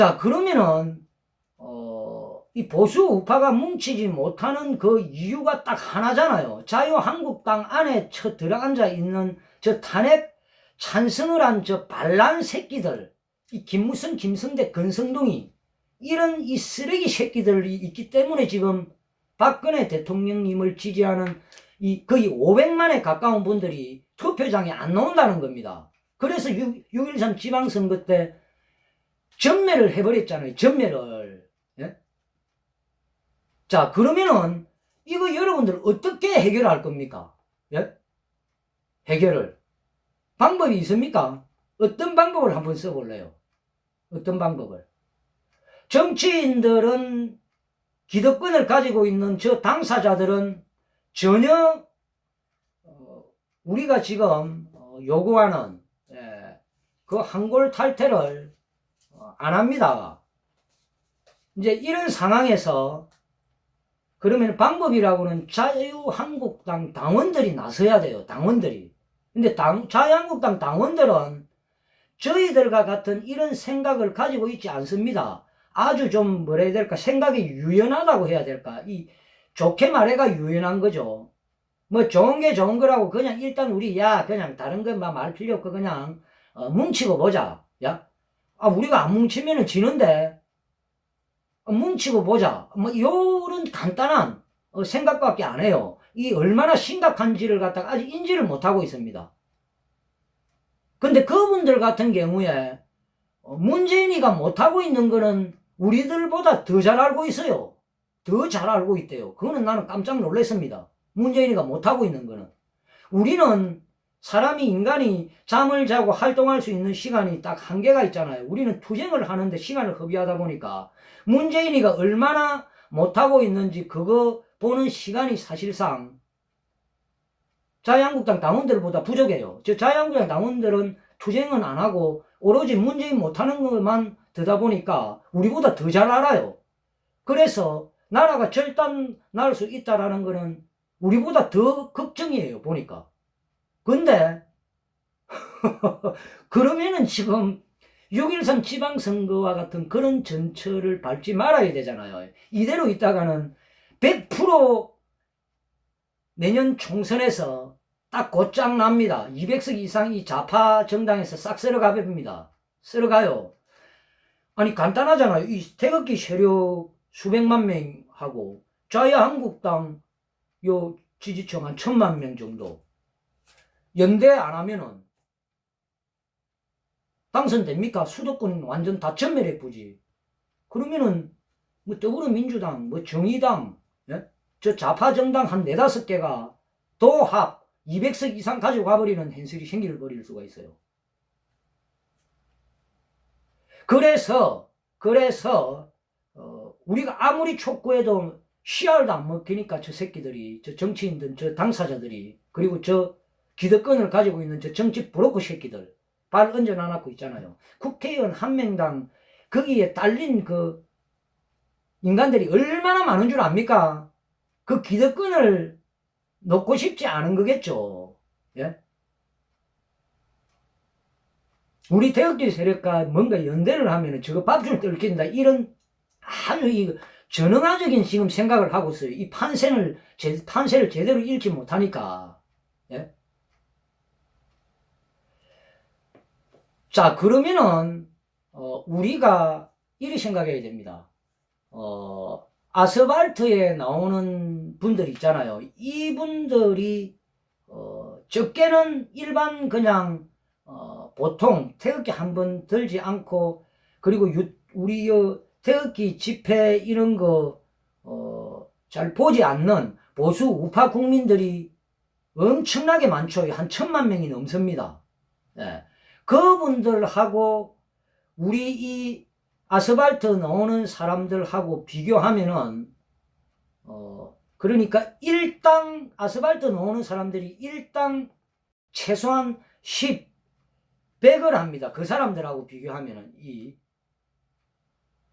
자, 그러면은 이 보수 우파가 뭉치지 못하는 그 이유가 딱 하나잖아요. 자유한국당 안에 들어앉아 있는 저 탄핵 찬성을 한 저 반란 새끼들, 이 김무성, 김성대, 권성동이 이런 이 쓰레기 새끼들이 있기 때문에 지금 박근혜 대통령님을 지지하는 이 거의 500만에 가까운 분들이 투표장에 안 나온다는 겁니다. 그래서 6.13 지방선거 때 전멸을 해버렸잖아요. 전멸을. 예? 자, 그러면은 이거 여러분들 어떻게 해결할 겁니까? 예? 해결을. 방법이 있습니까? 어떤 방법을 한번 써볼래요? 어떤 방법을? 정치인들은 기득권을 가지고 있는 저 당사자들은 전혀 우리가 지금 요구하는 그 한골 탈퇴를 안 합니다. 이제 이런 상황에서 그러면 방법이라고는 자유한국당 당원들이 나서야 돼요. 당원들이. 근데 자유한국당 당원들은 저희들과 같은 이런 생각을 가지고 있지 않습니다. 아주 좀 뭐라 해야 될까, 생각이 유연하다고 해야 될까, 이 좋게 말해가 유연한 거죠. 뭐 좋은 게 좋은 거라고 그냥 일단 우리 그냥 다른 거 말 필요 없고 그냥 뭉치고 보자. 우리가 안 뭉치면은 지는데 뭉치고 보자. 뭐 요런 간단한 생각밖에 안 해요. 이 얼마나 심각한지를 갖다가 아직 인지를 못하고 있습니다. 근데 그분들 같은 경우에 문재인이가 못하고 있는 거는 우리들보다 더 잘 알고 있어요. 더 잘 알고 있대요. 그거는 나는 깜짝 놀랐습니다. 문재인이가 못하고 있는 거는. 우리는 인간이 잠을 자고 활동할 수 있는 시간이 딱 한계가 있잖아요. 우리는 투쟁을 하는데 시간을 허비하다 보니까 문재인이가 얼마나 못하고 있는지 그거 보는 시간이 사실상 자유한국당 당원들보다 부족해요. 자유한국당 당원들은 투쟁은 안 하고 오로지 문재인 못하는 것만 듣다 보니까 우리보다 더 잘 알아요. 그래서 나라가 절단 날 수 있다라는 거는 우리보다 더 걱정이에요, 보니까. 근데 그러면은 지금 6.13 지방선거와 같은 그런 전철을 밟지 말아야 되잖아요. 이대로 있다가는 100% 내년 총선에서 딱 곧장 납니다. 200석 이상이 좌파 정당에서 싹 쓸어가 버립니다. 쓸어가요. 아니 간단하잖아요. 이 태극기 세력 수백만 명하고 자유한국당 요 지지층 한 1000만 명 정도 연대 안 하면은 당선됩니까? 수도권 완전 다 전멸해 부지. 그러면은 뭐 더불어민주당, 뭐 정의당, 저 좌파 정당 한 4-5개가 도합 200석 이상 가지고 가버리는 현실이 생겨버릴 수가 있어요. 그래서 우리가 아무리 촉구해도 씨알도 안 먹히니까 저 새끼들이, 저 정치인들, 저 당사자들이, 그리고 저 기득권을 가지고 있는 저 정치 브로커 새끼들 발 얹어 놔놓고 있잖아요. 국회의원 한 명당 거기에 딸린 그 인간들이 얼마나 많은 줄 압니까? 그 기득권을 놓고 싶지 않은 거겠죠. 예? 우리 태극기 세력과 뭔가 연대를 하면은 저거 밥줄 뜯긴다. 이런 아주 전형화적인 지금 생각을 하고 있어요. 이 판세를 제대로 읽지 못하니까. 예? 자, 그러면은, 우리가 이렇게 생각해야 됩니다. 아스팔트에 나오는 분들 있잖아요. 이분들이, 적게는 일반 그냥, 보통 태극기 한번 들지 않고, 그리고 우리 태극기 집회 이런 거, 잘 보지 않는 보수 우파 국민들이 엄청나게 많죠. 한 1000만 명이 넘습니다. 예. 그분들하고 우리 이 아스팔트 나오는 사람들하고 비교하면은, 그러니까 일당 아스팔트 나오는 사람들이 일당 최소한 100을 합니다. 그 사람들하고 비교하면은 이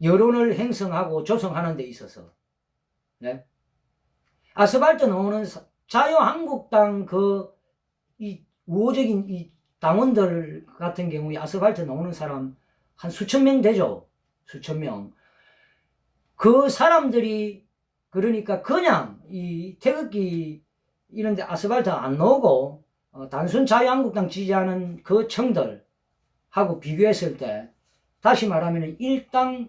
여론을 형성하고 조성하는 데 있어서. 네? 아스팔트 나오는 자유한국당 이 우호적인 이 당원들 같은 경우에 아스팔트 나오는 사람 한 수천 명 되죠. 수천 명. 그 사람들이 그러니까 그냥 이 태극기 이런데 아스팔트 안 놓고 단순 자유한국당 지지하는 그 청들하고 비교했을 때 다시 말하면 일당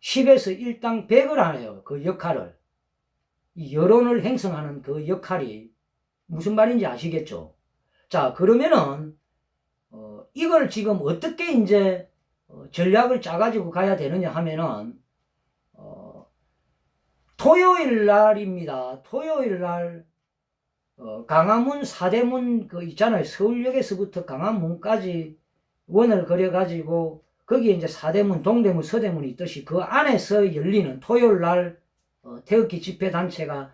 10에서 일당 100을 안 해요. 그 역할을. 이 여론을 형성하는 그 역할이 무슨 말인지 아시겠죠? 자, 그러면은 이걸 지금 어떻게 이제 전략을 짜가지고 가야 되느냐 하면은 토요일 날입니다. 토요일 날 강화문 사대문 그 있잖아요. 서울역에서부터 강화문까지 원을 그려가지고 거기에 이제 사대문, 동대문, 서대문이 있듯이 그 안에서 열리는 토요일 날 태극기 집회 단체가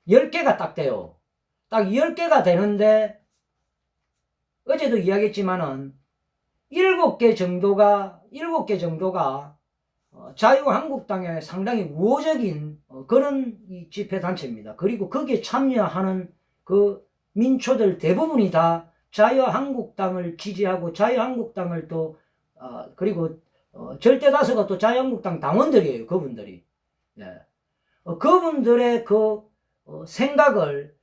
10개가 딱 돼요. 딱 10개가 되는데 어제도 이야기했지만은 7개 정도가 자유한국당의 상당히 우호적인 그런 이 집회 단체입니다. 그리고 거기에 참여하는 그 민초들 대부분이 다 자유한국당을 지지하고 자유한국당을 또 그리고 절대 다수가 또 자유한국당 당원들이에요. 그분들이. 예. 그분들의 그 생각을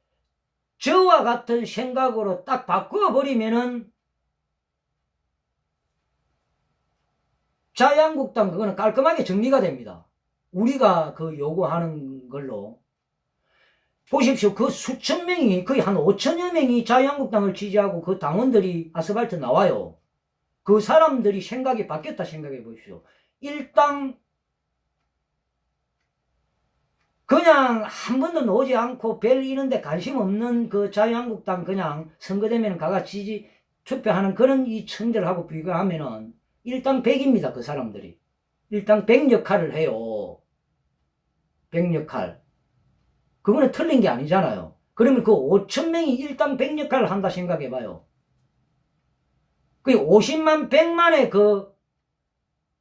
저와 같은 생각으로 딱 바꾸어 버리면은 자유한국당 그거는 깔끔하게 정리가 됩니다. 우리가 그 요구하는 걸로. 보십시오. 그 수천 명이 거의 한 5천여 명이 자유한국당을 지지하고 그 당원들이 아스팔트 나와요. 그 사람들이 생각이 바뀌었다 생각해 보십시오. 일당 그냥 한 번도 나오지 않고 별 이런데 관심 없는 그 자유한국당 그냥 선거되면 가가 지지 투표하는 그런 이 청들하고 비교하면은 일당 100입니다. 그 사람들이. 일당 100 역할을 해요. 100 역할. 그거는 틀린 게 아니잖아요. 그러면 그 5천 명이 일당 100 역할을 한다 생각해봐요. 그 50만 100만의 그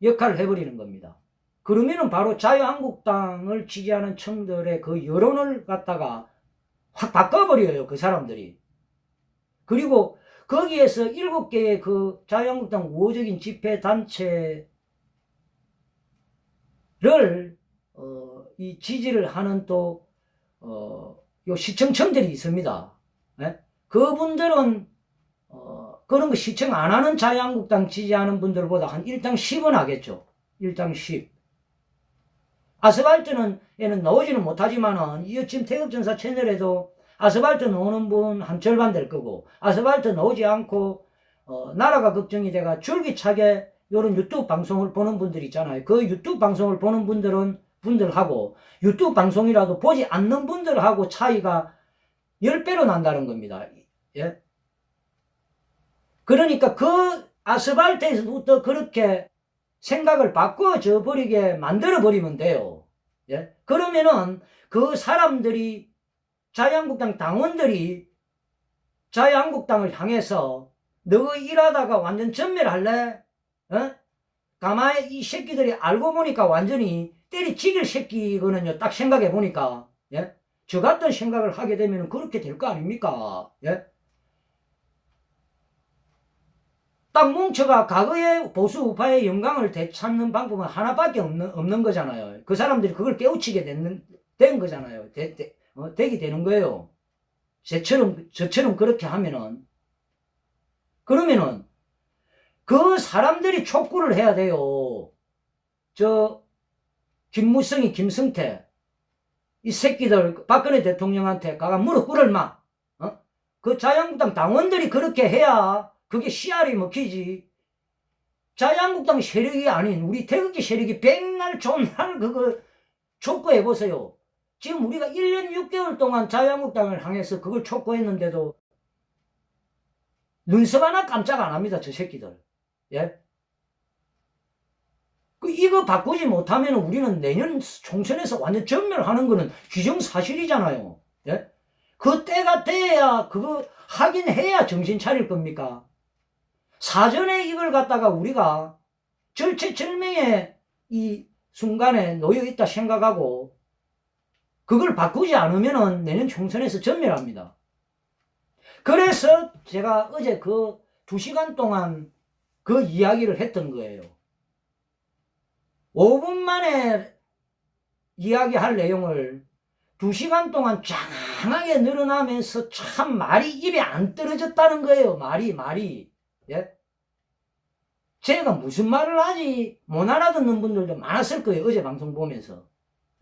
역할을 해버리는 겁니다. 그러면은 바로 자유한국당을 지지하는 청들의 그 여론을 갖다가 확 바꿔버려요. 그 사람들이. 그리고 거기에서 7개의 그 자유한국당 우호적인 집회단체를 이 지지를 하는 또 요 시청청들이 있습니다. 네? 그분들은 그런 거 시청 안 하는 자유한국당 지지하는 분들보다 한 1당 10은 하겠죠. 1당 10. 아스팔트는 얘는 나오지는 못하지만은 이 지금 태극전사 채널에도 아스팔트 나오는 분 한 절반 될 거고 아스팔트 나오지 않고 나라가 걱정이 돼가 줄기차게 요런 유튜브 방송을 보는 분들 있잖아요. 그 유튜브 방송을 보는 분들하고 유튜브 방송이라도 보지 않는 분들하고 차이가 10배로 난다는 겁니다. 예? 그러니까 그 아스팔트에서부터 그렇게 생각을 바꿔져 버리게 만들어 버리면 돼요. 예? 그러면은 그 사람들이 자유한국당 당원들이 자유한국당을 향해서 너 일하다가 완전 전멸할래? 어? 가만히 이 새끼들이 알고 보니까 완전히 때리치길 새끼거든요. 딱 생각해 보니까. 예? 저 같은 생각을 하게 되면 그렇게 될 거 아닙니까? 예? 딱 뭉쳐가 과거의 보수 우파의 영광을 되찾는 방법은 하나밖에 없는 거잖아요. 그 사람들이 그걸 깨우치게 된 거잖아요. 되게 되는 거예요. 저처럼 그렇게 하면은. 그러면은, 그 사람들이 촉구를 해야 돼요. 김무성이, 김성태, 이 새끼들, 박근혜 대통령한테 가가 무릎 꿇을 마. 그 자유한국당 당원들이 그렇게 해야 그게 씨알이 먹히지. 자유한국당 세력이 아닌 우리 태극기 세력이 백날 존날 그거 촉구해보세요. 지금 우리가 1년 6개월 동안 자유한국당을 향해서 그걸 촉구했는데도 눈썹 하나 깜짝 안 합니다. 저 새끼들. 예? 이거 바꾸지 못하면 우리는 내년 총선에서 완전 전멸하는 거는 기정사실이잖아요. 예? 그 때가 돼야 그거 하긴 해야 정신 차릴 겁니까? 사전에 이걸 갖다가 우리가 절체절명의 이 순간에 놓여 있다 생각하고 그걸 바꾸지 않으면 내년 총선에서 전멸합니다. 그래서 제가 어제 그 2시간 동안 그 이야기를 했던 거예요. 5분 만에 이야기할 내용을 2시간 동안 장하게 늘어나면서 참 말이 입에 안 떨어졌다는 거예요. 말이. 예? 제가 무슨 말을 하지 못 알아듣는 분들도 많았을 거예요. 어제 방송 보면서.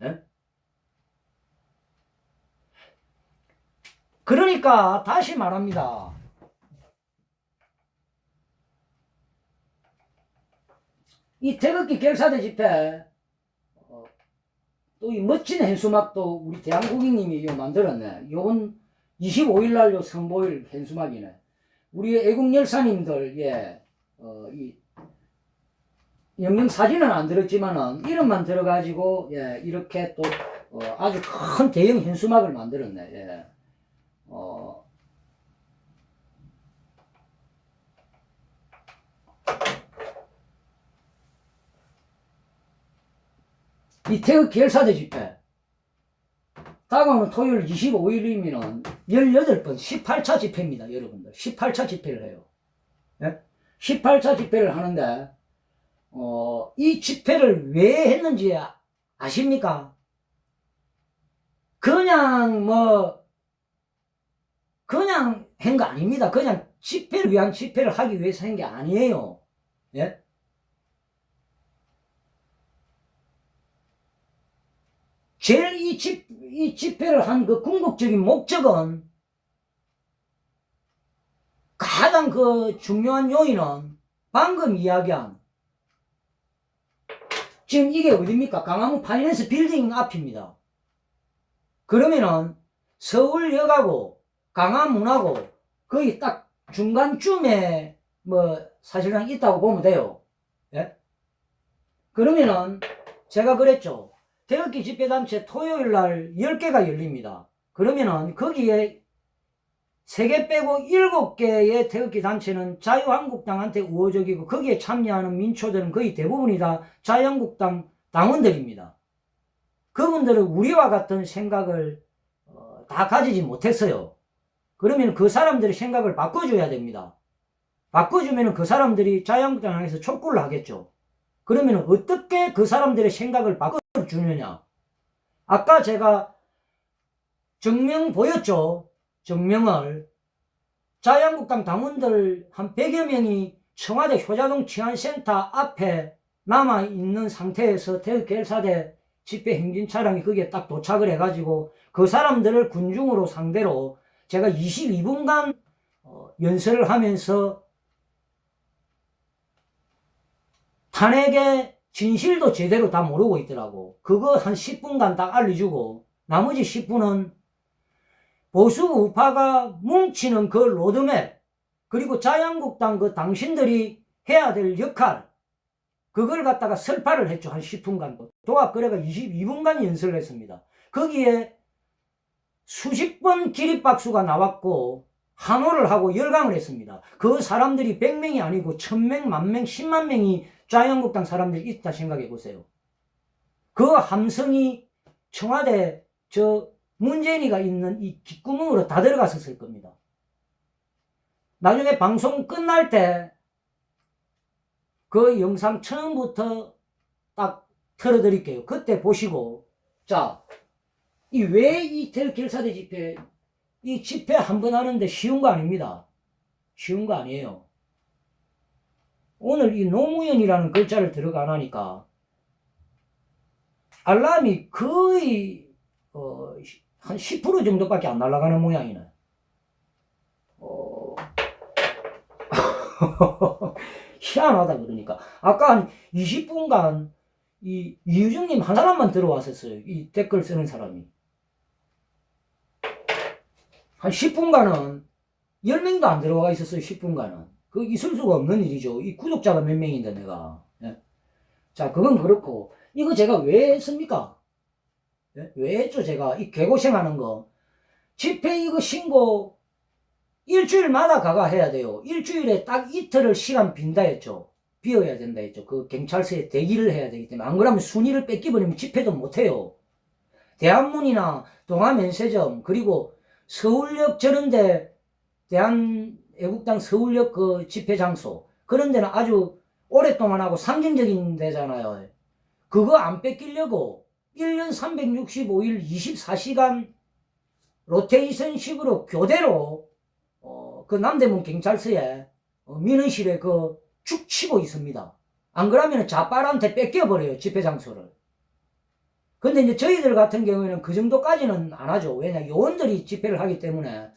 예? 그러니까 다시 말합니다. 이 태극기 결사대 집회 또 이 멋진 현수막도 우리 대한고객님이 만들었네. 요건 25일 날 요 선보일 현수막이네. 우리 애국 열사님들 이 영영 사진은 안 들었지만은 이름만 들어가지고 이렇게 또 아주 큰 대형 현수막을 만들었네. 이 태극 결사대 집회 다가오는 토요일 25일이면은 18번 18차 집회입니다. 여러분들 18차 집회를 해요. 18차 집회를 하는데 이 집회를 왜 했는지 아십니까? 그냥 그냥 한 거 아닙니다. 그냥 집회를 위한 집회를 하기 위해서 한 게 아니에요. 예? 제일 이 집회를 한 그 궁극적인 목적은 가장 그 중요한 요인은 방금 이야기한 지금 이게 어디입니까? 강화문 파이낸스 빌딩 앞입니다. 그러면은 서울역하고 강화문하고 거의 딱 중간쯤에 사실상 있다고 보면 돼요. 예? 그러면은 제가 그랬죠. 태극기 집회단체 토요일 날 10개가 열립니다. 그러면은 거기에 3개 빼고 7개의 태극기 단체는 자유한국당한테 우호적이고 거기에 참여하는 민초들은 거의 대부분이 다 자유한국당 당원들입니다. 그분들은 우리와 같은 생각을 다 가지지 못했어요. 그러면 그 사람들의 생각을 바꿔줘야 됩니다. 바꿔주면 그 사람들이 자유한국당에서 촉구를 하겠죠. 그러면 어떻게 그 사람들의 생각을 바꿔주느냐. 아까 제가 정명 보였죠. 정명을. 자유한국당 당원들 한 100여 명이 청와대 효자동 치안센터 앞에 남아있는 상태에서 태극결사대 집회 행진 차량이 거기에 딱 도착을 해가지고 그 사람들을 군중으로 상대로 제가 22분간 연설을 하면서 탄핵의 진실도 제대로 다 모르고 있더라고. 그거 한 10분간 딱 알려주고 나머지 10분은 보수 우파가 뭉치는 그 로드맵 그리고 자유한국당 그 당신들이 해야 될 역할 그걸 갖다가 설파를 했죠. 한 10분간. 도합거래가 22분간 연설을 했습니다. 거기에 수십 번 기립박수가 나왔고 환호를 하고 열광을 했습니다. 그 사람들이 100명이 아니고 1000명, 10,000명, 10만 명이 자유한국당 사람들이 있다 생각해 보세요. 그 함성이 청와대 문재인이가 있는 이 귓구멍으로 다 들어갔었을 겁니다. 나중에 방송 끝날 때 그 영상 처음부터 딱 틀어드릴게요. 그때 보시고 자, 왜 이 태극결사대 집회 이 집회 한 번 하는데 쉬운 거 아닙니다. 쉬운 거 아니에요. 오늘 이 노무현이라는 글자를 들어가 나니까 알람이 거의 한 10% 정도밖에 안 날아가는 모양이네. 희한하다 그러니까. 아까 한 20분간 이 이유정님 한 사람만 들어왔었어요. 이 댓글 쓰는 사람이. 한 10분간은 10명도 안 들어와 있었어요. 10분간은. 그 있을 수가 없는 일이죠. 이 구독자가 몇 명인데 내가. 예? 자, 그건 그렇고 이거 제가 왜 했습니까? 예? 왜 했죠? 제가 이 개고생하는 거. 집회 이거 신고 일주일마다 가가 해야 돼요. 일주일에 딱 이틀을 시간 빈다 했죠. 비어야 된다 했죠. 그 경찰서에 대기를 해야 되기 때문에. 안 그러면 순위를 뺏기버리면 집회도 못해요. 대한문이나 동아면세점 그리고 서울역 저런데 대한애국당 서울역 그 집회 장소 그런 데는 아주 오랫동안 하고 상징적인 데잖아요. 그거 안 뺏기려고 1년 365일 24시간 로테이션식으로 교대로 그 남대문 경찰서에 민원실에 축 치고 있습니다. 안 그러면 자빨한테 뺏겨버려요, 집회 장소를. 근데 이제 저희들 같은 경우에는 그 정도까지는 안 하죠. 왜냐, 요원들이 집회를 하기 때문에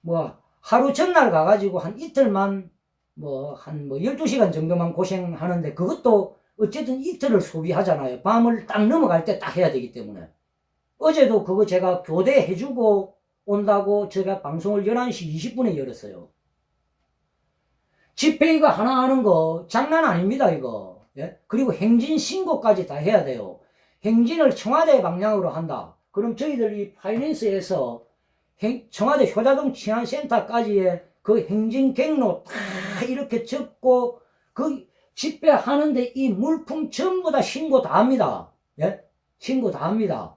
뭐 하루 전날 가가지고 한 이틀만 한 12시간 정도만 고생하는데 그것도 어쨌든 이틀을 소비하잖아요. 밤을 딱 넘어갈 때 딱 해야 되기 때문에. 어제도 그거 제가 교대해주고 온다고 제가 방송을 11시 20분에 열었어요. 집회 이거 하나 하는 거 장난 아닙니다, 이거. 예? 그리고 행진 신고까지 다 해야 돼요. 행진을 청와대 방향으로 한다. 그럼 저희들이 파이낸스에서 청와대 효자동 치안센터까지의 그 행진 경로 다 이렇게 적고 그 집회하는데 이 물품 전부 다 신고 다 합니다. 예? 신고 다 합니다.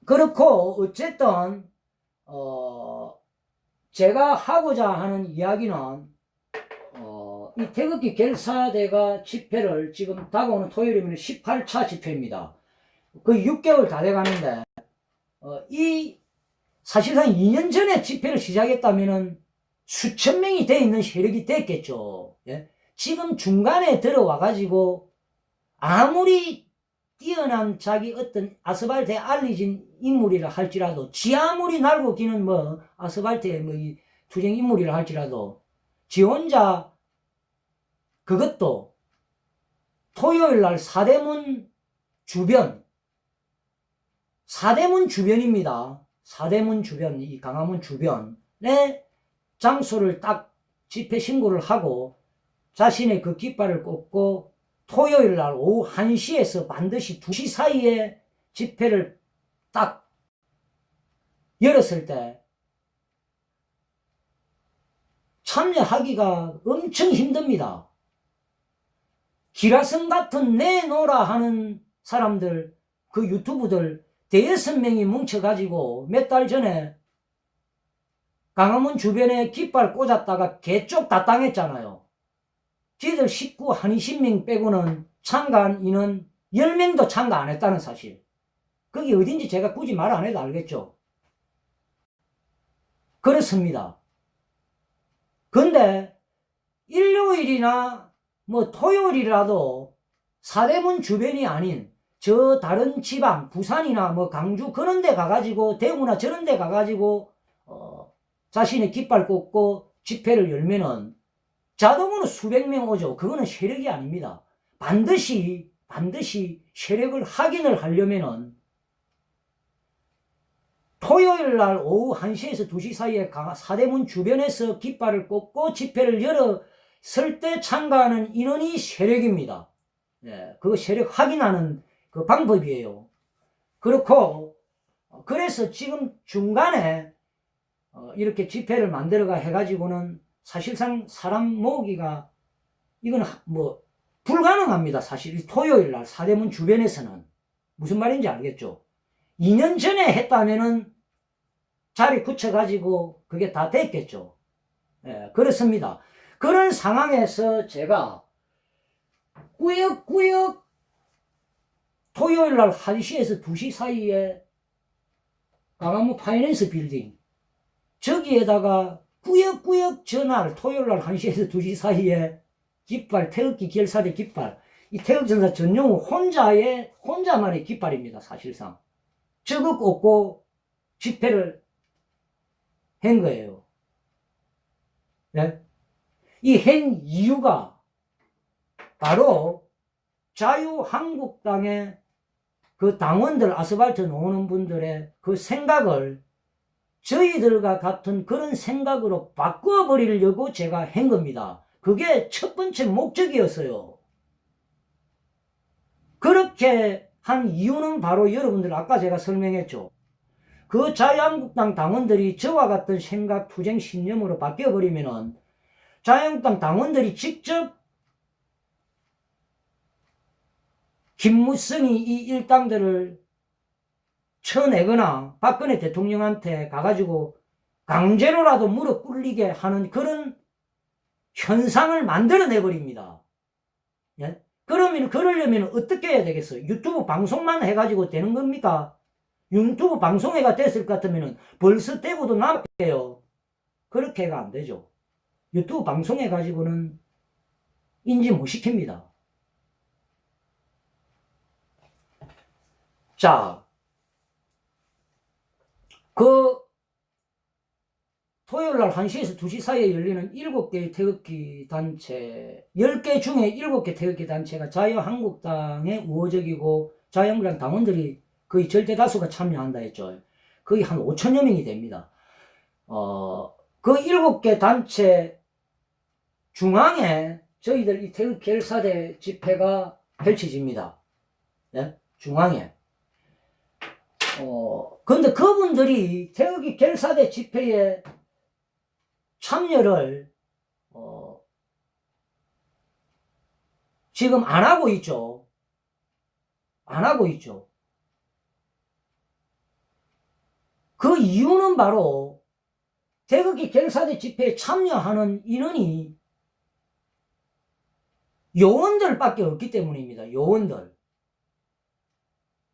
그렇고 어쨌든 제가 하고자 하는 이야기는 이 태극기 결사대가 집회를 지금 다가오는 토요일이면 18차 집회입니다. 거의 6개월 다 돼가는데 이 사실상 2년 전에 집회를 시작했다면은 수천 명이 돼 있는 세력이 됐겠죠. 예? 지금 중간에 들어와 가지고 아무리 뛰어난 자기 어떤 아스팔트에 알려진 인물이라 할지라도 지 아무리 날고 기는 아스팔트에 이 투쟁 인물이라 할지라도 지 혼자 그것도 토요일 날 사대문 주변입니다. 사대문 주변, 이 강화문 주변에 장소를 딱 집회 신고를 하고 자신의 그 깃발을 꽂고 토요일 날 오후 1시에서 반드시 2시 사이에 집회를 딱 열었을 때 참여하기가 엄청 힘듭니다. 기라성 같은 내놓으라 하는 사람들, 그 유튜브들 5-6명이 뭉쳐가지고 몇 달 전에 강화문 주변에 깃발 꽂았다가 개쪽 다 당했잖아요. 지들 식구 한 20명 빼고는 참가한 인원 10명도 참가 안 했다는 사실. 그게 어딘지 제가 굳이 말 안 해도 알겠죠. 그렇습니다. 근데 일요일이나 토요일이라도 사대문 주변이 아닌 저 다른 지방 부산이나 강주 그런 데 가가지고 대구나 저런 데 가가지고 자신의 깃발 꽂고 집회를 열면은 자동으로 수백 명 오죠. 그거는 세력이 아닙니다. 반드시 세력을 확인을 하려면은 토요일 날 오후 1시에서 2시 사이에 사대문 주변에서 깃발을 꽂고 집회를 열었을 때 참가하는 인원이 세력입니다. 예, 그거 세력 확인하는 그 방법이에요. 그렇고 그래서 지금 중간에 이렇게 집회를 만들어가 해가지고는 사실상 사람 모으기가 이건 불가능합니다. 사실 토요일 날 사대문 주변에서는. 무슨 말인지 알겠죠? 2년 전에 했다면은 자리 붙여가지고 그게 다 됐겠죠. 예, 그렇습니다. 그런 상황에서 제가 꾸역꾸역 토요일 날 1시에서 2시 사이에 강화문 파이낸스 빌딩 저기에다가 꾸역꾸역 전화를 토요일 날 1시에서 2시 사이에 깃발, 태극기 결사대 깃발, 이 태극전사 전용우 혼자만의 깃발입니다. 사실상 저거 꽂고 집회를 한 거예요. 네? 이 한 이유가 바로 자유한국당의 그 당원들 아스팔트 놓는 분들의 그 생각을 저희들과 같은 그런 생각으로 바꿔버리려고 제가 한 겁니다. 그게 첫 번째 목적이었어요. 그렇게 한 이유는 바로 여러분들 아까 제가 설명했죠. 그 자유한국당 당원들이 저와 같은 생각, 투쟁 신념으로 바뀌어버리면은 자유한국당 당원들이 직접 김무성이 이 일당들을 쳐내거나 박근혜 대통령한테 가가지고 강제로라도 무릎 꿇리게 하는 그런 현상을 만들어내버립니다. 예? 그러려면 어떻게 해야 되겠어요? 유튜브 방송만 해가지고 되는 겁니까? 유튜브 방송회가 됐을 것 같으면 벌써 되고도 남게요. 그렇게가 안 되죠. 유튜브 방송해 가지고는 인지 못 시킵니다. 자, 토요일 날 1시에서 2시 사이에 열리는 7개의 태극기 단체, 10개 중에 7개 태극기 단체가 자유한국당의 우호적이고 자유한국당 당원들이 거의 절대 다수가 참여한다 했죠. 거의 한 5천여 명이 됩니다. 그 7개 단체 중앙에 저희들 이 태극기 결사대 집회가 펼쳐집니다. 네? 중앙에. 근데 그분들이 태극기 결사대 집회에 참여를, 지금 안 하고 있죠. 안 하고 있죠. 그 이유는 바로 태극기 결사대 집회에 참여하는 인원이 요원들밖에 없기 때문입니다. 요원들.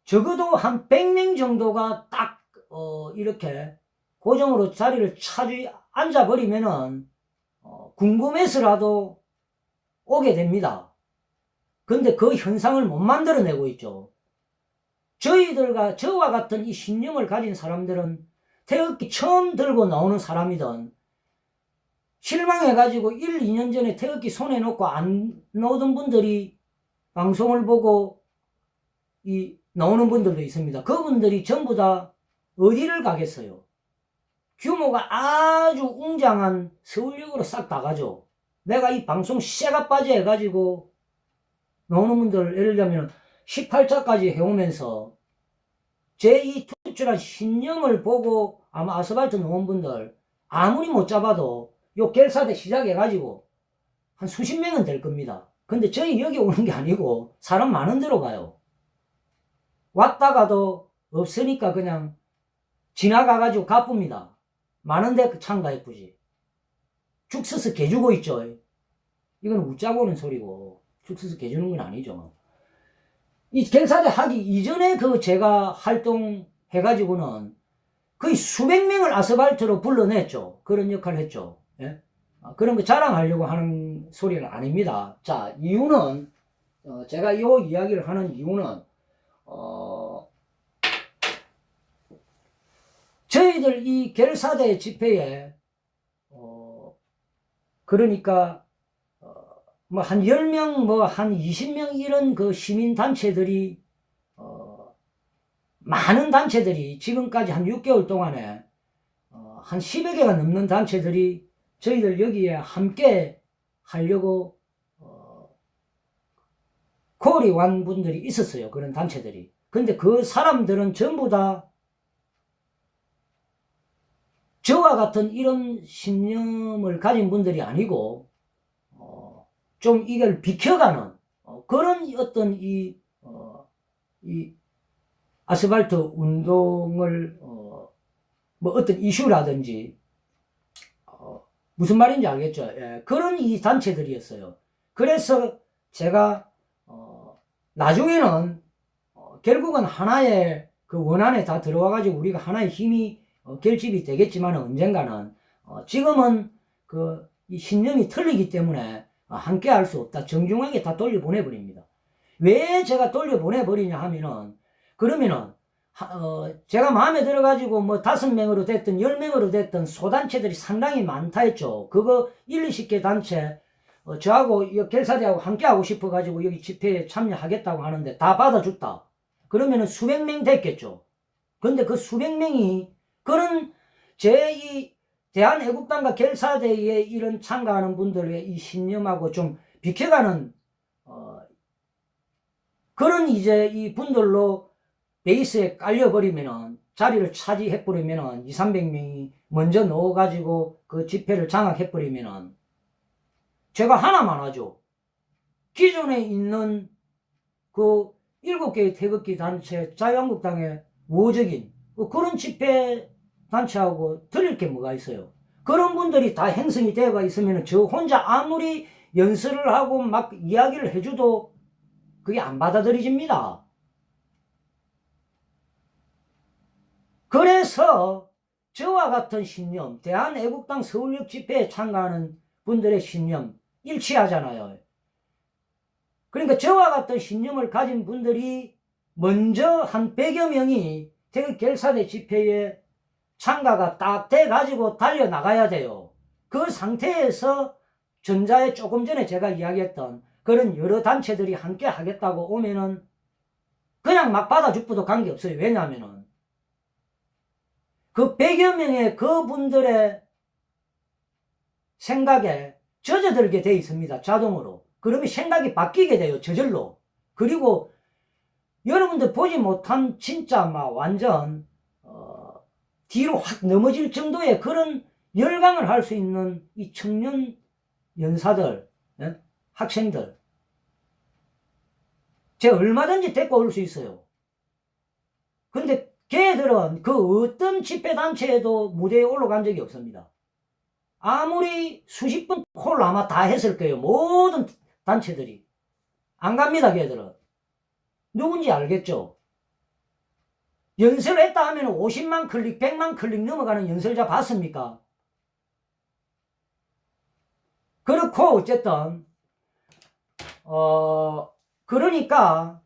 적어도 한 100명 정도가 딱 이렇게 고정으로 자리를 앉아버리면은 궁금해서라도 오게 됩니다. 근데 그 현상을 못 만들어내고 있죠. 저와 같은 이 신념을 가진 사람들은 태극기 처음 들고 나오는 사람이든 실망해가지고 1, 2년 전에 태극기 손에 놓고 안 나오던 분들이 방송을 보고 나오는 분들도 있습니다. 그분들이 전부 다 어디를 가겠어요? 규모가 아주 웅장한 서울역으로 싹 다 가죠. 내가 이 방송 쇠가 빠져 해가지고 나오는 분들, 예를 들면 18차까지 해오면서 제 이 투출한 신념을 보고 아마 아스팔트 놓은 분들 아무리 못 잡아도 요 결사대 시작해가지고 한 수십 명은 될 겁니다. 근데 저희 여기 오는 게 아니고 사람 많은 데로 가요. 왔다가도 없으니까 그냥 지나가가지고 가쁩니다. 많은데 참가해보지. 죽 서서 개주고 있죠. 이건 웃자고 오는 소리고 죽 서서 개주는 건 아니죠. 이 결사대 하기 이전에 제가 활동해가지고는 거의 수백 명을 아스팔트로 불러냈죠. 그런 역할을 했죠. 예? 그런 거 자랑하려고 하는 소리는 아닙니다. 자, 이유는, 제가 이 이야기를 하는 이유는, 저희들 이 결사대 집회에, 그러니까, 뭐 한 10명, 뭐 한 20명 이런 그 시민단체들이, 많은 단체들이 지금까지 한 6개월 동안에, 한 10여 개가 넘는 단체들이 저희들 여기에 함께 하려고, 콜이 완 분들이 있었어요. 그런 단체들이. 근데 그 사람들은 전부 다 저와 같은 이런 신념을 가진 분들이 아니고, 좀 이걸 비켜가는, 그런 어떤 이 아스팔트 운동을, 뭐 어떤 이슈라든지, 무슨 말인지 알겠죠? 예, 그런 이 단체들이었어요. 그래서 제가, 나중에는, 결국은 하나의 그 원안에 다 들어와가지고 우리가 하나의 힘이 결집이 되겠지만 언젠가는, 지금은 이 신념이 틀리기 때문에 함께 할 수 없다. 정중하게 다 돌려보내버립니다. 왜 제가 돌려보내버리냐 하면은, 그러면은, 제가 마음에 들어가지고 뭐 5명으로 됐든 10명으로 됐든 소단체들이 상당히 많다 했죠. 그거 1, 20개 단체, 저하고 결사대하고 함께 하고 싶어가지고 여기 집회에 참여하겠다고 하는데 다 받아줬다. 그러면은 수백 명 됐겠죠. 근데 그 수백 명이 그런 이 대한애국당과 결사대에 이런 참가하는 분들의 이 신념하고 좀 비켜가는, 그런 이 분들로 베이스에 깔려버리면은, 자리를 차지해버리면은, 2, 300명이 먼저 넣어가지고 그 집회를 장악해버리면은, 제가 하나만 하죠. 기존에 있는 그 7개의 태극기 단체, 자유한국당의 우호적인 그런 집회 단체하고 틀릴 게 뭐가 있어요. 그런 분들이 다 행성이 되어가 있으면 저 혼자 아무리 연설을 하고 막 이야기를 해줘도 그게 안 받아들여집니다. 그래서 저와 같은 신념, 대한애국당 서울역 집회에 참가하는 분들의 신념 일치하잖아요. 그러니까 저와 같은 신념을 가진 분들이 먼저 한 100여 명이 태극 결사대 집회에 참가가 딱 돼가지고 달려나가야 돼요. 그 상태에서 전자에 조금 전에 제가 이야기했던 그런 여러 단체들이 함께 하겠다고 오면은 그냥 막 받아주고도 관계없어요. 왜냐하면은 그 100여 명의 그분들의 생각에 젖어들게 돼 있습니다. 자동으로. 그러면 생각이 바뀌게 돼요. 저절로. 그리고 여러분들 보지 못한 진짜 막 완전 뒤로 확 넘어질 정도의 그런 열강을 할 수 있는 이 청년 연사들, 예? 학생들 제가 얼마든지 데리고 올 수 있어요. 근데 걔들은 그 어떤 집회단체에도 무대에 올라간 적이 없습니다. 아무리 수십 번 콜 아마 다 했을 거예요. 모든 단체들이. 안 갑니다, 걔들은. 누군지 알겠죠? 연설을 했다 하면 50만 클릭, 100만 클릭 넘어가는 연설자 봤습니까? 그렇고, 어쨌든, 그러니까,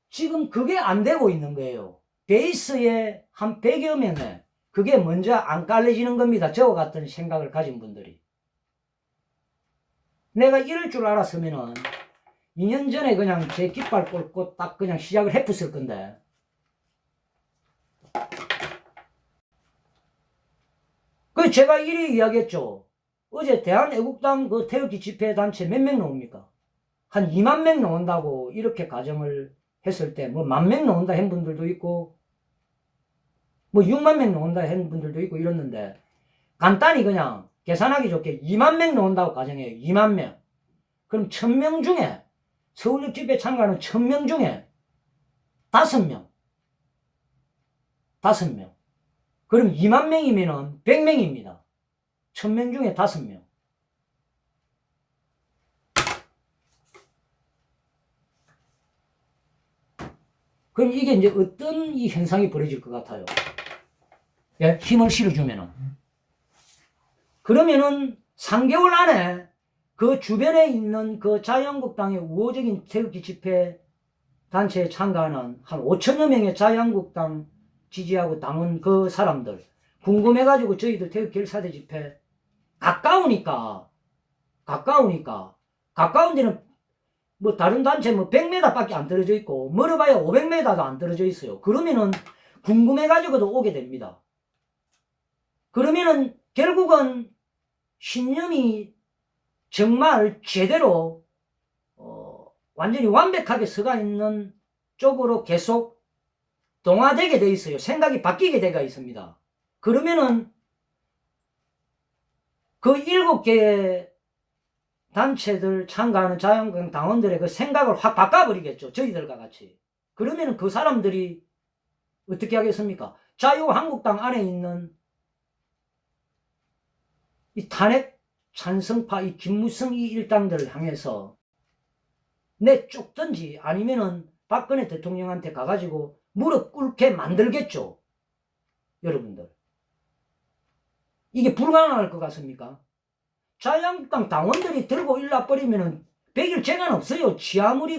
지금 그게 안 되고 있는 거예요. 베이스에 한 100여 명에 그게 먼저 안 깔려지는 겁니다. 저와 같은 생각을 가진 분들이. 내가 이럴 줄 알았으면은 2년 전에 그냥 제 깃발 꽂고 딱 그냥 시작을 해봤을 건데. 그 제가 이리 이야기했죠. 어제 대한애국당 그 태극기 집회 단체 몇 명 나옵니까? 한 2만 명 나온다고 이렇게 가정을 했을 때 뭐 10,000명 나온다 한 분들도 있고 뭐 6만 명 나온다 한 분들도 있고 이랬는데 간단히 그냥 계산하기 좋게 2만 명 나온다고 가정해요. 2만 명. 그럼 1,000명 중에 서울역 집회 참가하는 1,000명 중에 5명. 5명. 그럼 2만 명이면은 100명입니다. 1,000명 중에 5명. 그럼 이게 이제 어떤 이 현상이 벌어질 것 같아요? 예? 힘을 실어주면은. 그러면은 3개월 안에 그 주변에 있는 그 자유한국당의 우호적인 태극기 집회 단체에 참가하는 한 5천여 명의 자유한국당 지지하고 당원 그 사람들 궁금해가지고 저희들 태극 결사대 집회 가까운 데는 뭐 다른 단체 뭐 100m 밖에 안 떨어져 있고 멀어봐야 500m도 안 떨어져 있어요. 그러면은 궁금해가지고도 오게 됩니다. 그러면은 결국은 신념이 정말 제대로 완전히 완벽하게 서가 있는 쪽으로 계속 동화되게 돼 있어요. 생각이 바뀌게 되어 있습니다. 그러면은 그 7개의 단체들 참가하는 자유한국당 당원들의 그 생각을 확 바꿔버리겠죠. 저희들과 같이. 그러면은 그 사람들이 어떻게 하겠습니까? 자유한국당 안에 있는 이 탄핵 찬성파 이 김무성 이 일당들을 향해서 내쫓든지 아니면은 박근혜 대통령한테 가가지고 무릎 꿇게 만들겠죠. 여러분들. 이게 불가능할 것 같습니까? 자유한국당 당원들이 들고 일나버리면은 100일 재간 없어요. 지 아무리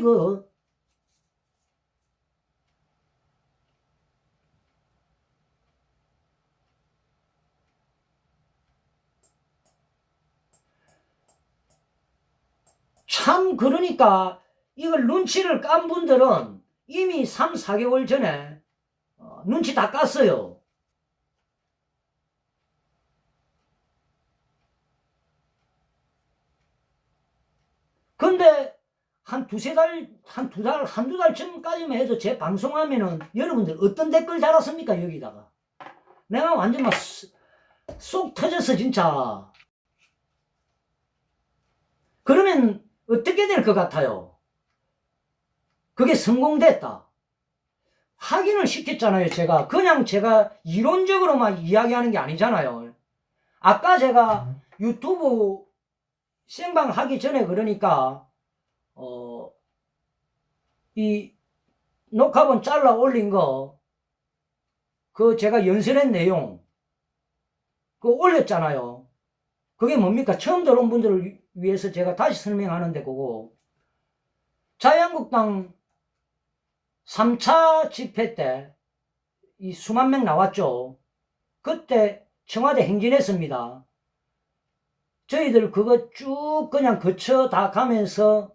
참 그러니까 이걸 눈치를 깐 분들은 이미 3, 4개월 전에 눈치 다 깠어요. 근데 한두 달 전까지만 해도 제 방송하면은 여러분들 어떤 댓글 달았습니까? 여기다가. 내가 완전 막 쏙 터졌어, 진짜. 그러면 어떻게 될 것 같아요? 그게 성공됐다. 확인을 시켰잖아요, 제가. 그냥 제가 이론적으로만 이야기하는 게 아니잖아요. 아까 제가 유튜브 생방 하기 전에 그러니까, 이 녹화본 잘라 올린 거, 그 제가 연설한 내용, 그거 올렸잖아요. 그게 뭡니까? 처음 들어온 분들을 위해서 제가 다시 설명하는데, 그거. 자유한국당 3차 집회 때, 이 수만 명 나왔죠. 그때 청와대 행진했습니다. 저희들 그거 쭉 그냥 거쳐 다 가면서,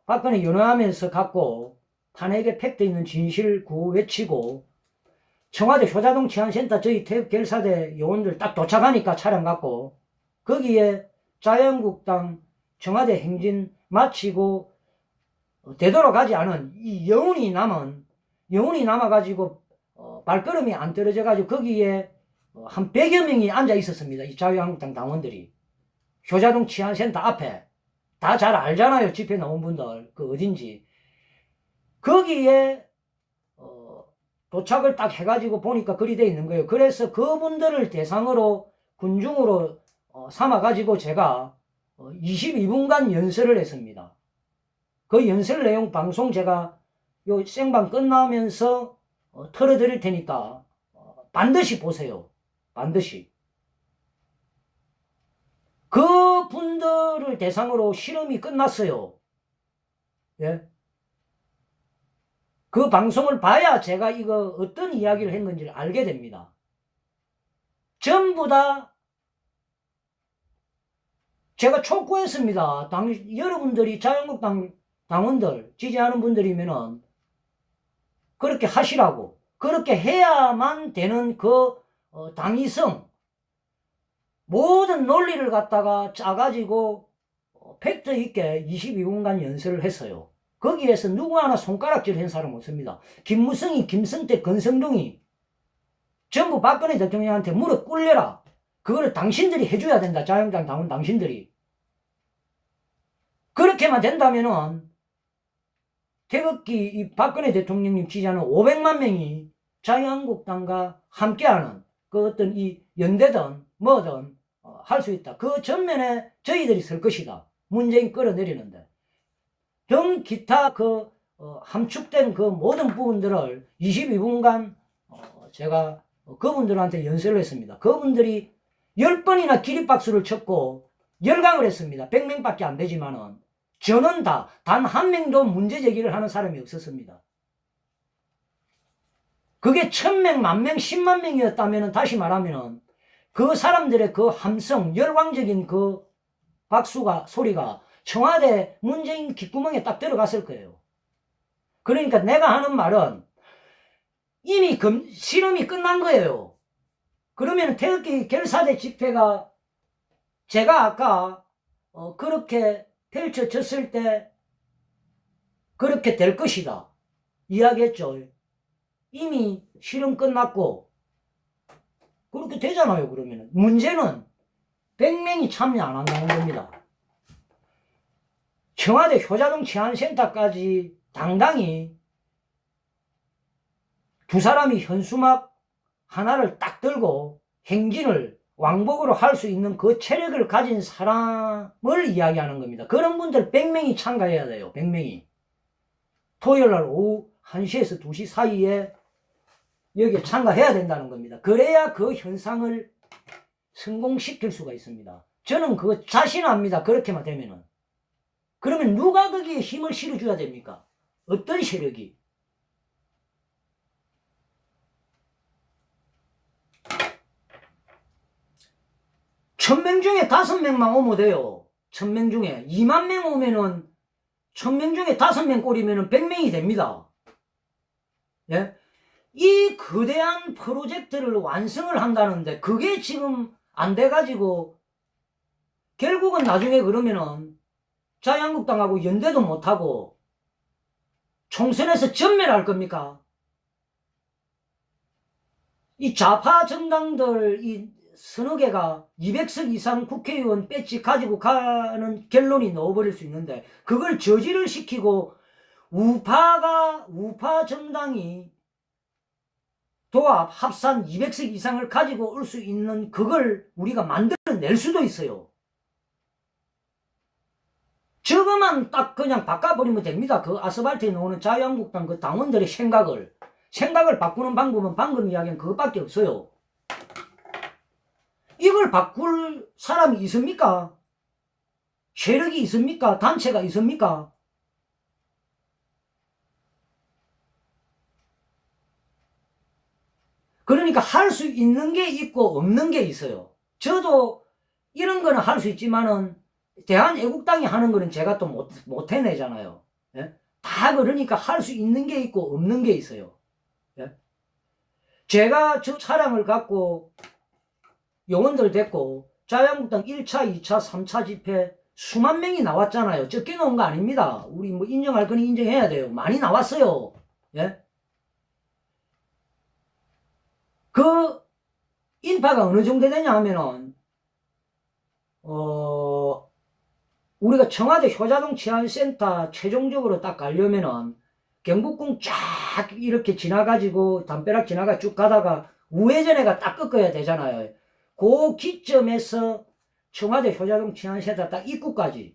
박근혜 연호하면서 갖고, 탄핵에 팩트 있는 진실 구호 외치고, 청와대 효자동 치안센터 저희 태극결사대 요원들 딱 도착하니까 차량 갖고, 거기에 자유한국당 청와대 행진 마치고 되돌아가지 않은 이 여운이 남아가지고 발걸음이 안 떨어져가지고 거기에 한 100여 명이 앉아 있었습니다. 이 자유한국당 당원들이. 효자동 치안센터 앞에. 다 잘 알잖아요. 집회 나온 분들. 그 어딘지. 거기에 도착을 딱 해가지고 보니까 그리 돼 있는 거예요. 그래서 그분들을 대상으로 군중으로 삼아가지고 제가 22분간 연설을 했습니다. 그 연설 내용 방송 제가 요 생방 끝나면서 털어드릴 테니까 반드시 보세요. 반드시. 그 분들을 대상으로 실험이 끝났어요. 예? 그 방송을 봐야 제가 이거 어떤 이야기를 했는지를 알게 됩니다. 전부 다 제가 촉구했습니다. 여러분들이 자유한국당 당원들, 지지하는 분들이면은 그렇게 하시라고. 그렇게 해야만 되는 그 당위성, 모든 논리를 갖다가 짜가지고 팩트 있게 22분간 연설을 했어요. 거기에서 누구 하나 손가락질 한 사람 없습니다. 김무성이, 김성태, 권성동이 전부 박근혜 대통령한테 무릎 꿇려라. 그거를 당신들이 해줘야 된다. 자유한국당 당원 당신들이. 그렇게만 된다면은 태극기 이 박근혜 대통령님 지지하는 500만 명이 자유한국당과 함께하는 그 어떤 이 연대든 뭐든 할 수 있다. 그 전면에 저희들이 설 것이다. 문재인 끌어내리는데. 등 기타 그 함축된 그 모든 부분들을 22분간 제가 그분들한테 연설을 했습니다. 그분들이 10번이나 기립박수를 쳤고 열강을 했습니다. 100명밖에 안 되지만은 저는 다 단 한 명도 문제 제기를 하는 사람이 없었습니다. 그게 1000명, 10,000명, 10만 명이었다면 다시 말하면은 그 사람들의 그 함성, 열광적인 그 박수가, 소리가 청와대 문재인 귓구멍에 딱 들어갔을 거예요. 그러니까 내가 하는 말은 이미 실험이 끝난 거예요. 그러면 태극기 결사대 집회가 제가 아까 그렇게 펼쳐졌을 때 그렇게 될 것이다 이야기했죠. 이미 실험 끝났고 그렇게 되잖아요. 그러면 문제는 100명이 참여 안 한다는 겁니다. 청와대 효자동 치안센터까지 당당히 두 사람이 현수막 하나를 딱 들고 행진을 왕복으로 할 수 있는 그 체력을 가진 사람을 이야기하는 겁니다. 그런 분들 100명이 참가해야 돼요. 100명이. 토요일날 오후 1시에서 2시 사이에 여기에 참가해야 된다는 겁니다. 그래야 그 현상을 성공시킬 수가 있습니다. 저는 그거 자신합니다. 그렇게만 되면은. 그러면 누가 거기에 힘을 실어줘야 됩니까? 어떤 세력이? 천명 중에 5명만 오면 돼요. 1000명 중에. 2만 명 오면은 1000명 중에 5명 꼴이면은 100명이 됩니다. 예? 이 거대한 프로젝트를 완성을 한다는데 그게 지금 안 돼가지고 결국은 나중에 그러면은 자유한국당하고 연대도 못하고 총선에서 전멸할 겁니까? 이 좌파 정당들 이 서너 개가 200석 이상 국회의원 배지 가지고 가는 결론이 넣어버릴 수 있는데 그걸 저지를 시키고 우파 정당이 도합 합산 200석 이상을 가지고 올 수 있는 그걸 우리가 만들어낼 수도 있어요. 저거만 딱 그냥 바꿔버리면 됩니다. 그 아스팔트에 나오는 자유한국당 그 당원들의 생각을 바꾸는 방법은 방금 이야기한 그것밖에 없어요. 이걸 바꿀 사람이 있습니까? 세력이 있습니까? 단체가 있습니까? 그러니까 할 수 있는 게 있고 없는 게 있어요. 저도 이런 거는 할 수 있지만은 대한애국당이 하는 거는 제가 또 못 해내잖아요. 예? 다 그러니까 할 수 있는 게 있고 없는 게 있어요. 예? 제가 저 차량을 갖고 요원들 됐고 자유한국당 1차, 2차, 3차 집회 수만 명이 나왔잖아요. 적게 나온 거 아닙니다. 우리 뭐 인정할 거는 인정해야 돼요. 많이 나왔어요. 예? 그 인파가 어느 정도 되냐 하면은 우리가 청와대 효자동 치안센터 최종적으로 딱 가려면은 경복궁 쫙 이렇게 지나가지고 담벼락 지나가 쭉 가다가 우회전해가 딱 꺾어야 되잖아요. 그 기점에서 청와대 효자동 치안센터 딱 입구까지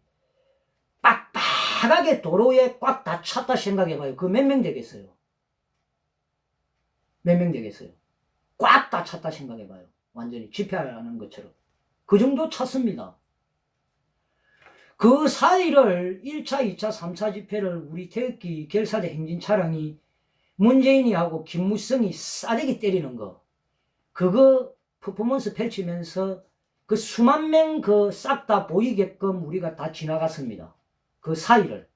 빡빡하게 도로에 꽉 다 찼다 생각해봐요. 그 몇 명 되겠어요? 몇 명 되겠어요? 꽉 다 찼다 생각해봐요. 완전히 집회하는 것처럼. 그 정도 찼습니다. 그 사이를 1차, 2차, 3차 집회를 우리 태극기 결사대 행진 차량이 문재인이하고 김무성이 싸대기 때리는 거, 그거 퍼포먼스 펼치면서 그 수만 명 그 싹 다 보이게끔 우리가 다 지나갔습니다. 그 사이를.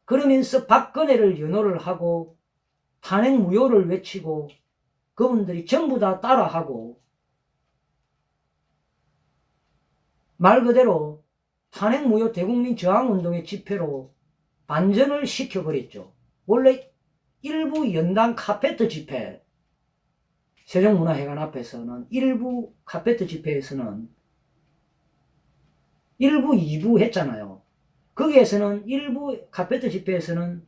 그러면서 박근혜를 연호를 하고 탄핵 무효를 외치고 그분들이 전부 다 따라하고 말 그대로 탄핵 무효 대국민 저항운동의 집회로 반전을 시켜버렸죠. 원래 일부 연당 카페트 집회, 세종문화회관 앞에서는 일부 카페트 집회에서는 1부, 2부 했잖아요. 거기에서는 일부 카페트 집회에서는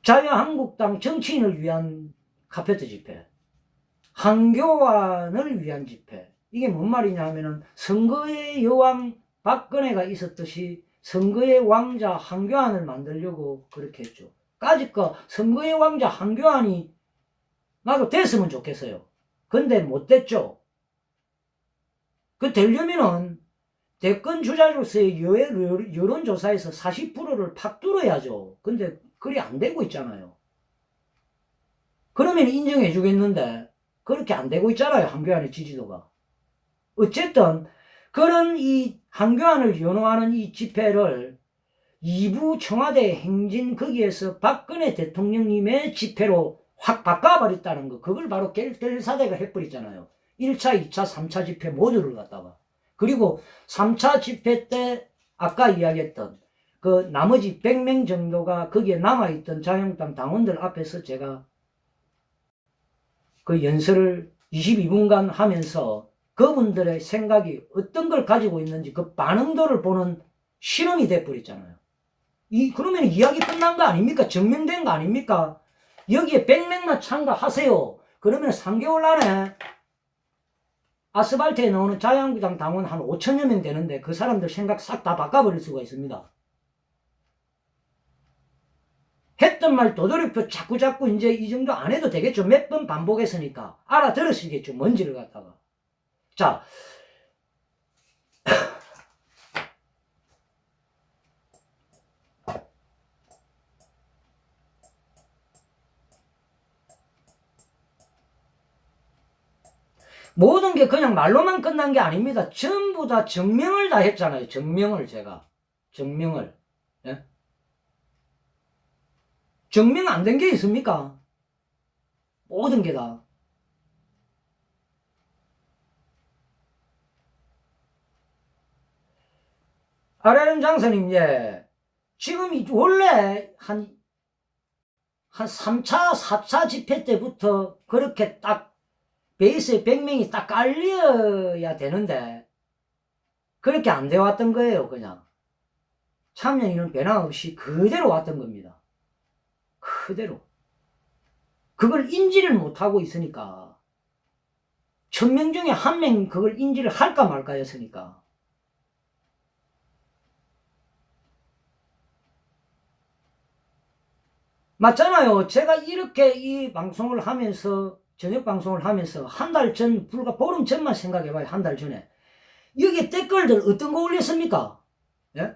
자유한국당 정치인을 위한 카페트 집회, 한교안을 위한 집회. 이게 뭔 말이냐 하면은 선거의 여왕 박근혜가 있었듯이 선거의 왕자 한교안을 만들려고 그렇게 했죠. 까짓거 선거의 왕자 한교안이 나도 됐으면 좋겠어요. 근데 못 됐죠. 그 되려면은 대권 주자로서의 여론조사에서 40%를 팍 뚫어야죠. 근데 그리 안 되고 있잖아요. 그러면 인정해 주겠는데 그렇게 안 되고 있잖아요. 한교안의 지지도가. 어쨌든 그런 이 한교안을 연호하는 이 집회를 2부 청와대 행진 거기에서 박근혜 대통령님의 집회로 확 바꿔버렸다는 거. 그걸 바로 결사대가 해버렸잖아요. 1차, 2차, 3차 집회 모두를 갖다가. 그리고 3차 집회 때 아까 이야기했던 그 나머지 100명 정도가 거기에 남아있던 자유한국당 당원들 앞에서 제가 그 연설을 22분간 하면서 그분들의 생각이 어떤 걸 가지고 있는지 그 반응도를 보는 실험이 돼버렸잖아요. 그러면 이야기 끝난 거 아닙니까? 증명된 거 아닙니까? 여기에 100명만 참가하세요. 그러면 3개월 안에 아스팔트에 나오는 자유한국당 당원 한 5천여 명 되는데 그 사람들 생각 싹 다 바꿔버릴 수가 있습니다. 했던 말 도돌이표 자꾸 이제 이 정도 안 해도 되겠죠. 몇 번 반복했으니까 알아들으시겠죠. 뭔지를 갖다가. 자, 모든 게 그냥 말로만 끝난 게 아닙니다. 전부 다 증명을 다 했잖아요. 증명을 제가. 증명을. 예? 증명 안 된 게 있습니까? 모든 게 다. 아라연 장사님, 예. 지금 원래 한 3차, 4차 집회 때부터 그렇게 딱 베이스에 100명이 딱 깔려야 되는데 그렇게 안 돼 왔던 거예요. 그냥 참여인은 변화 없이 그대로 왔던 겁니다. 그대로. 그걸 인지를 못하고 있으니까 1000명 중에 1명 그걸 인지를 할까 말까 였으니까 맞잖아요. 제가 이렇게 이 방송을 하면서, 저녁 방송을 하면서 한 달 전, 불과 보름 전만 생각해봐요. 한 달 전에. 여기 댓글들 어떤 거 올렸습니까? 예?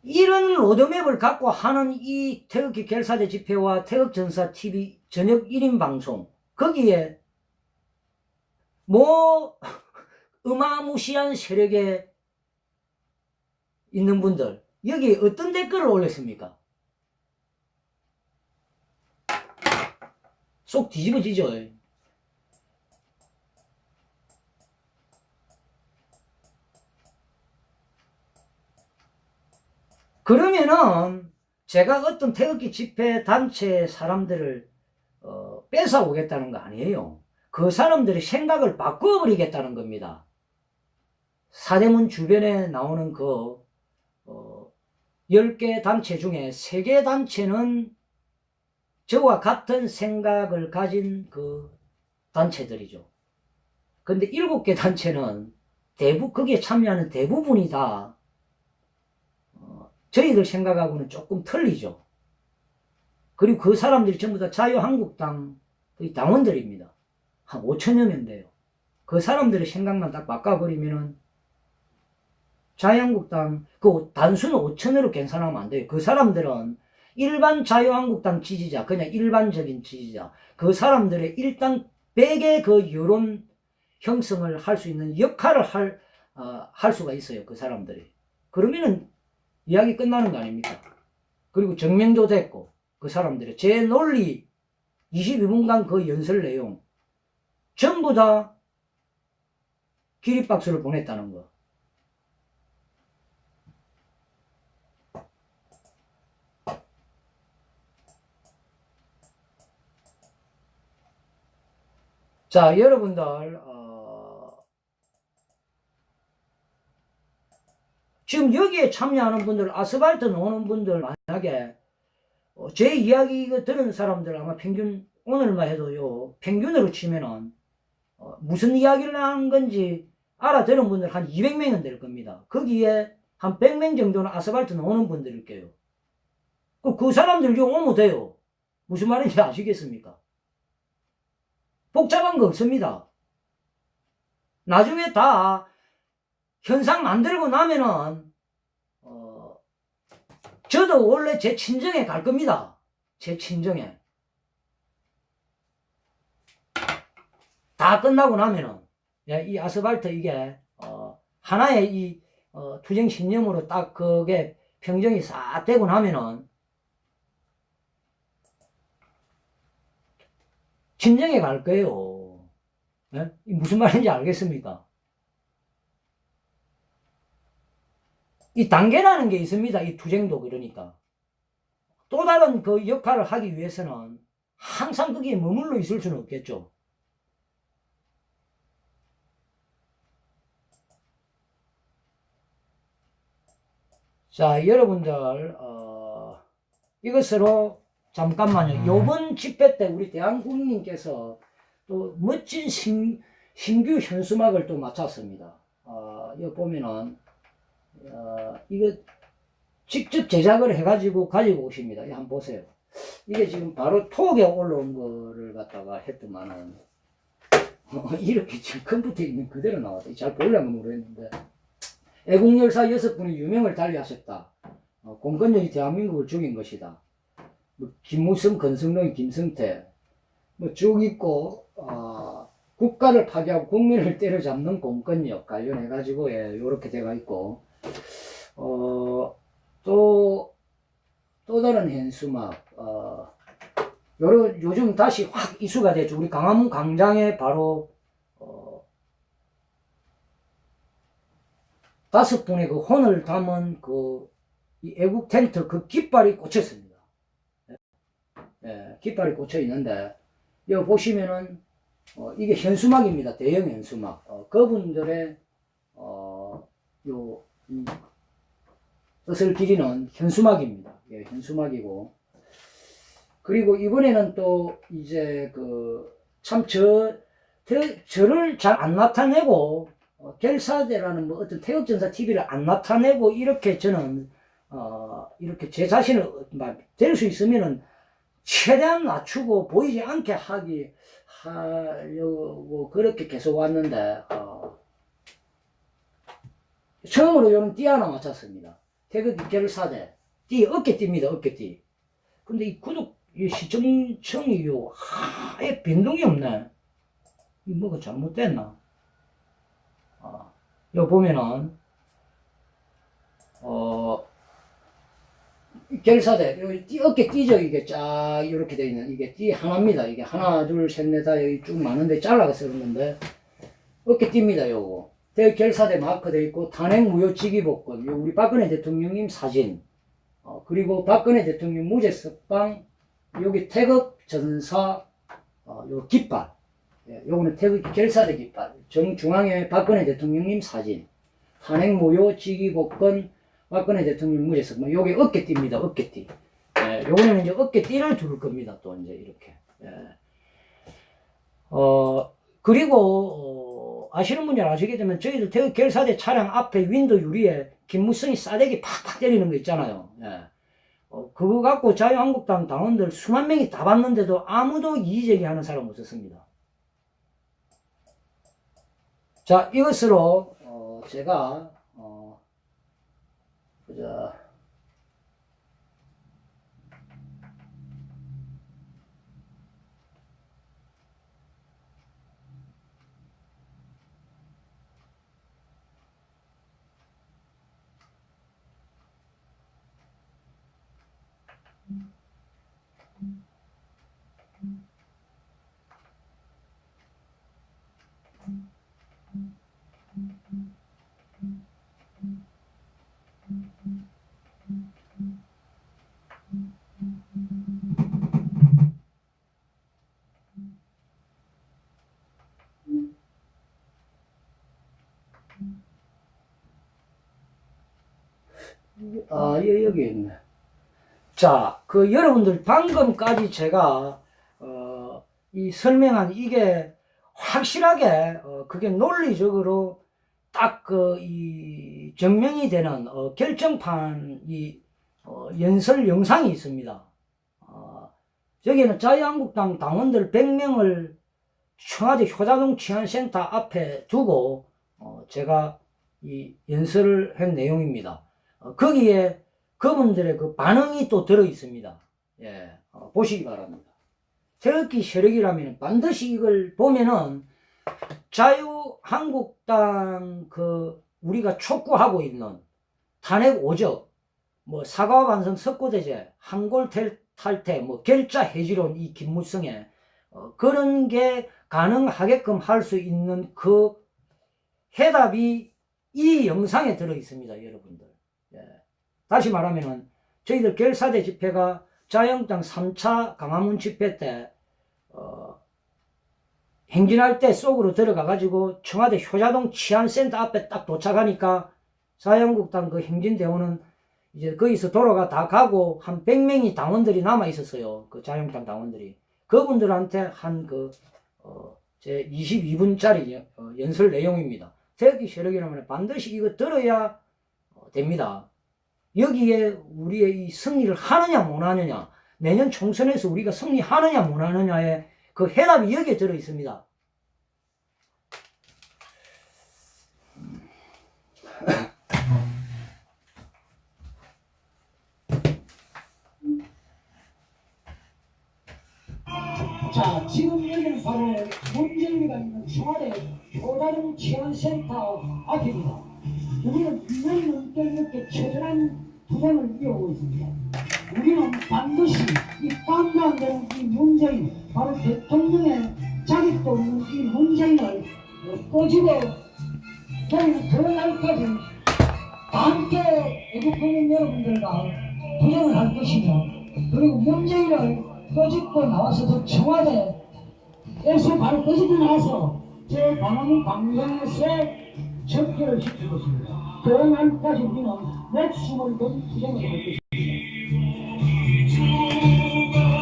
이런 로드맵을 갖고 하는 이 태극기 결사대 집회와 태극전사 TV 저녁 1인 방송, 거기에 뭐 어마무시한 세력에 있는 분들, 여기 어떤 댓글을 올렸습니까? 쏙 뒤집어지죠. 그러면은 제가 어떤 태극기 집회 단체 사람들을 뺏어오겠다는 거 아니에요. 그 사람들의 생각을 바꿔버리겠다는 겁니다. 사대문 주변에 나오는 그 10개 단체 중에 3개 단체는 저와 같은 생각을 가진 그 단체들이죠. 근데 7개 단체는 거기에 참여하는 대부분이 다 저희들 생각하고는 조금 틀리죠. 그리고 그 사람들이 전부 다 자유한국당 당원들입니다. 한 5천여 명 돼요. 그 사람들의 생각만 딱 바꿔버리면은 자유한국당 그 단순 5천으로 계산하면 안 돼요. 그 사람들은 일반 자유한국당 지지자, 그냥 일반적인 지지자, 그 사람들의 일단 100의 그 여론 형성을 할 수 있는 역할을 할 수가 있어요. 그 사람들이. 그러면은 이야기 끝나는 거 아닙니까? 그리고 증명도 됐고, 그 사람들의 제 논리 22분간 그 연설 내용 전부 다 기립박수를 보냈다는 거. 자, 여러분들 지금 여기에 참여하는 분들, 아스팔트 놓는 분들 만약에 제 이야기 들은 사람들 아마 평균 오늘만 해도요 평균으로 치면은 무슨 이야기를 하는 건지 알아들은 분들 한 200명은 될 겁니다. 거기에 한 100명 정도는 아스팔트 놓는 분들일 거예요. 그 사람들 좀 오면 돼요. 무슨 말인지 아시겠습니까? 복잡한 거 없습니다. 나중에 다 현상 만들고 나면은 저도 원래 제 친정에 갈 겁니다. 제 친정에. 다 끝나고 나면은 이 아스팔트 이게 하나의 이 투쟁 신념으로 딱 그게 평정이 싹 되고 나면은 친정에 갈 거예요. 예? 무슨 말인지 알겠습니까? 이 단계라는 게 있습니다. 이 투쟁도 그러니까. 또 다른 그 역할을 하기 위해서는 항상 거기에 머물러 있을 수는 없겠죠. 자, 여러분들 이것으로 잠깐만요. 요번 집회 때 우리 대한국민께서 또 멋진 신규 현수막을 또 맞췄습니다. 여기 보면은 이거 직접 제작을 해가지고 가지고 오십니다. 한번 보세요. 이게 지금 바로 톡에 올라온 거를 갖다가 했더만은 이렇게 지금 컴퓨터에 있는 그대로 나왔다. 잘 보려면 모르겠는데 애국열사 6분이 유명을 달리하셨다. 공권력이 대한민국을 죽인 것이다. 뭐 김무성, 건성동, 김성태 뭐 쭉 있고 국가를 파괴하고 국민을 때려잡는 공권력 관련해 가지고 요렇게 돼가 있고 또 다른 현수막 요즘 다시 확 이슈가 됐죠. 우리 광화문 광장에 바로 5분의 그 혼을 담은 이 애국 텐트 그 깃발이 꽂혔습니다. 깃발이 꽂혀 있는데 여기 보시면은 이게 현수막입니다. 대형 현수막. 그분들의 뜻을 기리는 현수막입니다. 현수막이고 그리고 이번에는 또 이제 참 저를 잘 안 나타내고 결사대라는 뭐 어떤 태극전사 TV를 안 나타내고 이렇게 저는 이렇게 제 자신을 될 수 있으면은 최대한 낮추고 보이지 않게 하려고 그렇게 계속 왔는데, 처음으로 요는 띠 하나 맞췄습니다. 태극기 결사대. 띠, 어깨띠입니다, 어깨띠. 근데 이 구독, 이 시청청이 아예 변동이 없네. 이 뭐가 잘못됐나? 여기 보면은, 결사대, 여기 띠, 어깨 띠죠, 이게 쫙, 이렇게 되어 있는, 이게 띠 하나입니다. 이게 하나, 둘, 셋, 넷, 다 여기 쭉 많은데 잘라서 쓰는 건데, 어깨 띠입니다, 요거. 결사대 마크 되어 있고, 탄핵무효직위복권, 우리 박근혜 대통령님 사진, 그리고 박근혜 대통령 무죄석방, 여기 태극 전사, 요 깃발, 요거는 태극 결사대 깃발, 정중앙에 박근혜 대통령님 사진, 탄핵무효직위복권, 박근혜 대통령 무죄석방, 요게 어깨띠입니다, 어깨띠. 요거는 이제 어깨띠를 두를 겁니다, 또 이제 이렇게. 그리고, 아시는 분들 아시게 되면 저희들 태극 결사대 차량 앞에 윈도 유리에 김무성이 싸대기 팍팍 때리는 거 있잖아요. 그거 갖고 자유한국당 당원들 수만 명이 다 봤는데도 아무도 이의제기하는 사람 없었습니다. 자, 이것으로 제가 보자. 여기 있네. 자, 여러분들 방금까지 제가, 이 설명한 이게 확실하게, 그게 논리적으로 딱 이 증명이 되는, 결정판, 연설 영상이 있습니다. 여기는 자유한국당 당원들 100명을 청와대 효자동 치안센터 앞에 두고, 제가 이 연설을 한 내용입니다. 거기에 그분들의 그 반응이 또 들어 있습니다. 예, 보시기 바랍니다. 태극기 세력이라면 반드시 이걸 보면은 자유한국당 우리가 촉구하고 있는 탄핵 오적, 사과와 반성 석고대제, 한골 탈퇴, 결자 해지론 이 김무성의 그런 게 가능하게끔 할 수 있는 그 해답이 이 영상에 들어 있습니다, 여러분들. 다시 말하면은 저희들 결사대 집회가 자유한국당 3차 강화문 집회 때 행진할 때 속으로 들어가 가지고 청와대 효자동 치안센터 앞에 딱 도착하니까 자유한국당 그 행진대원은 이제 거기서 돌아가 다 가고 한 100명이 당원들이 남아 있었어요. 그 자유한국당 당원들이. 그분들한테 한 제 22분짜리 연설 내용입니다. 태극기 세력이라면 반드시 이거 들어야 됩니다. 여기에 우리의 이 승리를 하느냐 못 하느냐, 내년 총선에서 우리가 승리하느냐 못 하느냐의 그 해답이 여기에 들어 있습니다. 자, 지금 여기는 바로 문재인이가 있는 청와대 효자동 치안센터 앞입니다. 우리는 2년 넘게 이렇게 처절한 투쟁을 이어오고 있습니다. 우리는 반드시 이 땀도 안 되는 이 문재인, 바로 대통령의 자격도 없는 이 문재인을 꼬집어 저희는 그런 날까지 함께 애국국민 여러분들과 투쟁을 할 것이며, 그리고 문재인을 꼬집고 나와서 저 청와대에서 바로 꼬집고 나와서 제 광화문 광장에서 적결을 시킬 것입니다. 그 날까지 우리는 목숨을 건 투쟁을 할 것입니다.